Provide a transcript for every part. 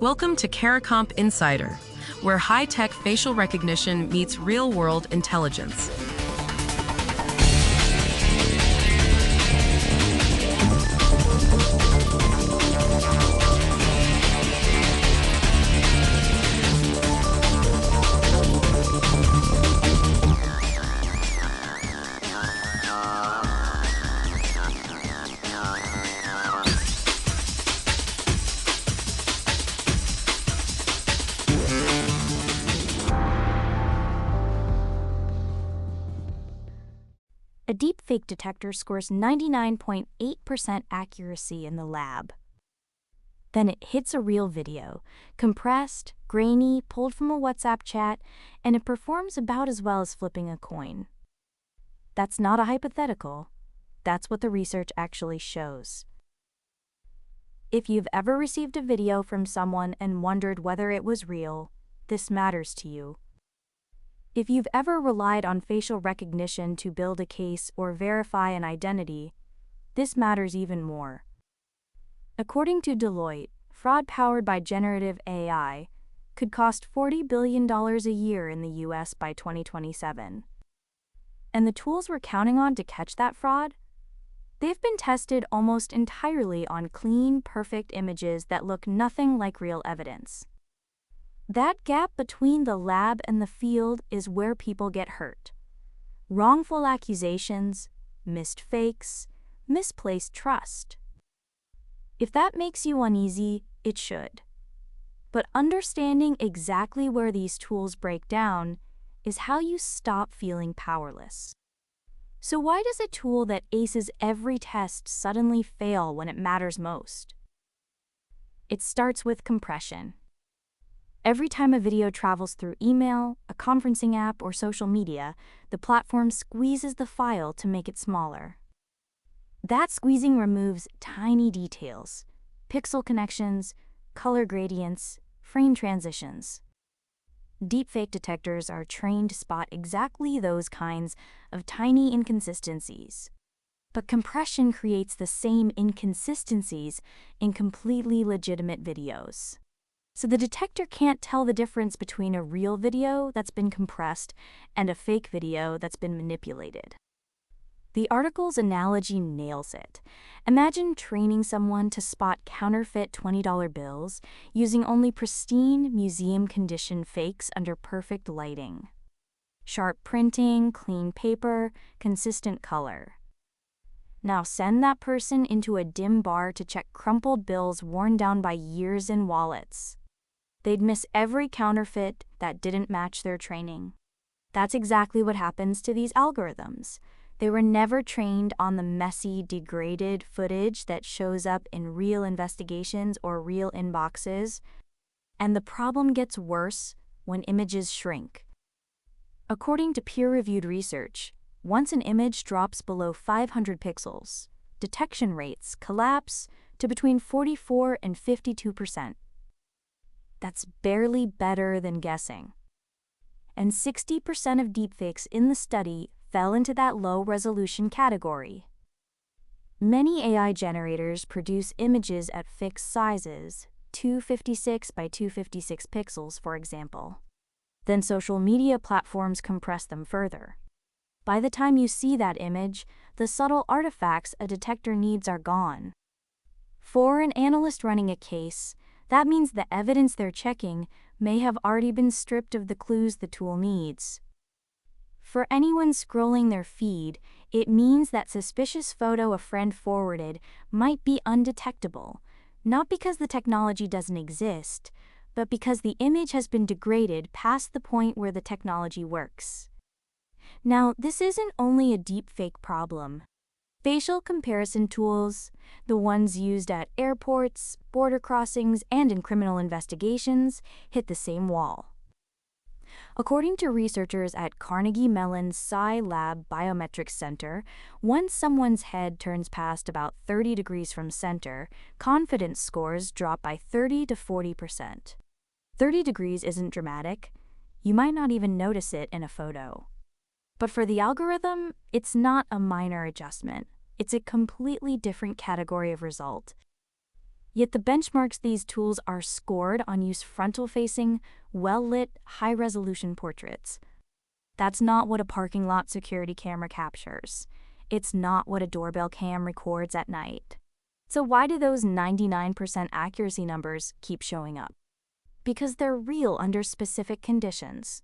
Welcome to CARICOMP Insider, where high-tech facial recognition meets real-world intelligence. A deepfake detector scores 99.8% accuracy in the lab. Then it hits a real video, compressed, grainy, pulled from a WhatsApp chat, and it performs about as well as flipping a coin. That's not a hypothetical. That's what the research actually shows. If you've ever received a video from someone and wondered whether it was real, this matters to you. If you've ever relied on facial recognition to build a case or verify an identity, this matters even more. According to Deloitte, fraud powered by generative AI could cost $40 billion a year in the US by 2027. And the tools we're counting on to catch that fraud? They've been tested almost entirely on clean, perfect images that look nothing like real evidence. That gap between the lab and the field is where people get hurt. Wrongful accusations, missed fakes, misplaced trust. If that makes you uneasy, it should. But understanding exactly where these tools break down is how you stop feeling powerless. So why does a tool that aces every test suddenly fail when it matters most? It starts with compression. Every time a video travels through email, a conferencing app, or social media, the platform squeezes the file to make it smaller. That squeezing removes tiny details, pixel connections, color gradients, frame transitions. Deepfake detectors are trained to spot exactly those kinds of tiny inconsistencies. But compression creates the same inconsistencies in completely legitimate videos. So the detector can't tell the difference between a real video that's been compressed and a fake video that's been manipulated. The article's analogy nails it. Imagine training someone to spot counterfeit $20 bills using only pristine, museum-conditioned fakes under perfect lighting. Sharp printing, clean paper, consistent color. Now send that person into a dim bar to check crumpled bills worn down by years in wallets. They'd miss every counterfeit that didn't match their training. That's exactly what happens to these algorithms. They were never trained on the messy, degraded footage that shows up in real investigations or real inboxes. And the problem gets worse when images shrink. According to peer-reviewed research, once an image drops below 500 pixels, detection rates collapse to between 44 and 52%. That's barely better than guessing. And 60% of deepfakes in the study fell into that low-resolution category. Many AI generators produce images at fixed sizes, 256 by 256 pixels, for example. Then social media platforms compress them further. By the time you see that image, the subtle artifacts a detector needs are gone. For an analyst running a case, that means the evidence they're checking may have already been stripped of the clues the tool needs. For anyone scrolling their feed, it means that suspicious photo a friend forwarded might be undetectable, not because the technology doesn't exist, but because the image has been degraded past the point where the technology works. Now, this isn't only a deepfake problem. Facial comparison tools, the ones used at airports, border crossings, and in criminal investigations, hit the same wall. According to researchers at Carnegie Mellon's Psi Lab Biometrics Center, once someone's head turns past about 30 degrees from center, confidence scores drop by 30 to 40%. 30 degrees isn't dramatic. You might not even notice it in a photo. But for the algorithm, it's not a minor adjustment. It's a completely different category of result. Yet the benchmarks these tools are scored on use frontal-facing, well-lit, high-resolution portraits. That's not what a parking lot security camera captures. It's not what a doorbell cam records at night. So why do those 99% accuracy numbers keep showing up? Because they're real under specific conditions.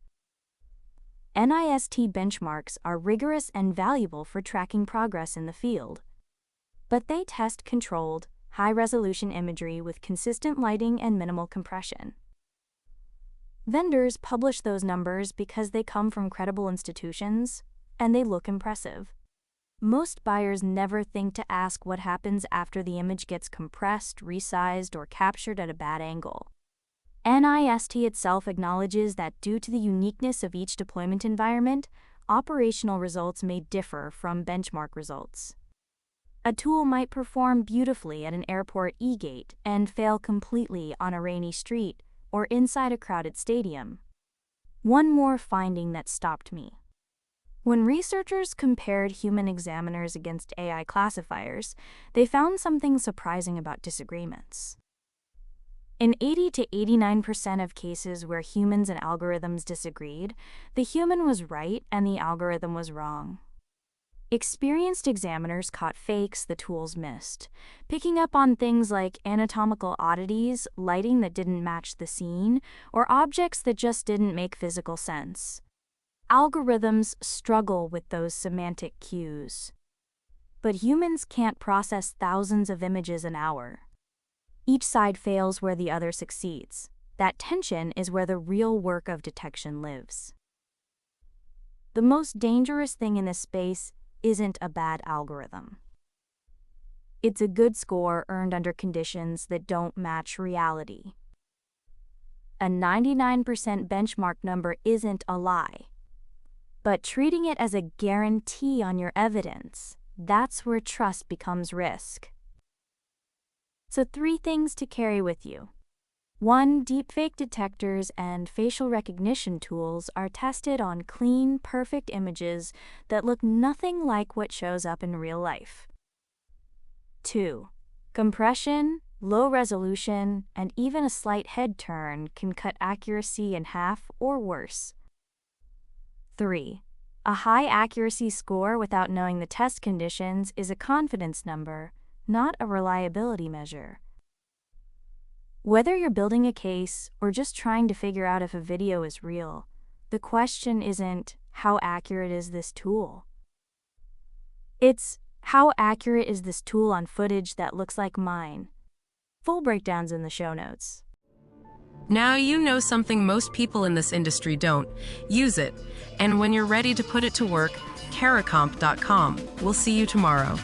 NIST benchmarks are rigorous and valuable for tracking progress in the field. But they test controlled, high-resolution imagery with consistent lighting and minimal compression. Vendors publish those numbers because they come from credible institutions, and they look impressive. Most buyers never think to ask what happens after the image gets compressed, resized, or captured at a bad angle. NIST itself acknowledges that due to the uniqueness of each deployment environment, operational results may differ from benchmark results. A tool might perform beautifully at an airport e-gate and fail completely on a rainy street or inside a crowded stadium. One more finding that stopped me. When researchers compared human examiners against AI classifiers, they found something surprising about disagreements. In 80 to 89% of cases where humans and algorithms disagreed, the human was right and the algorithm was wrong. Experienced examiners caught fakes the tools missed, picking up on things like anatomical oddities, lighting that didn't match the scene, or objects that just didn't make physical sense. Algorithms struggle with those semantic cues. But humans can't process thousands of images an hour. Each side fails where the other succeeds. That tension is where the real work of detection lives. The most dangerous thing in this space isn't a bad algorithm. It's a good score earned under conditions that don't match reality. A 99% benchmark number isn't a lie. But treating it as a guarantee on your evidence, that's where trust becomes risk. So 3 things to carry with you. 1. Deepfake detectors and facial recognition tools are tested on clean, perfect images that look nothing like what shows up in real life. 2. Compression, low resolution, and even a slight head turn can cut accuracy in half or worse. 3. A high accuracy score without knowing the test conditions is a confidence number, not a reliability measure. Whether you're building a case or just trying to figure out if a video is real, the question isn't, how accurate is this tool? It's, how accurate is this tool on footage that looks like mine? Full breakdowns in the show notes. Now you know something most people in this industry don't. Use it. And when you're ready to put it to work, caracomp.com. We'll see you tomorrow.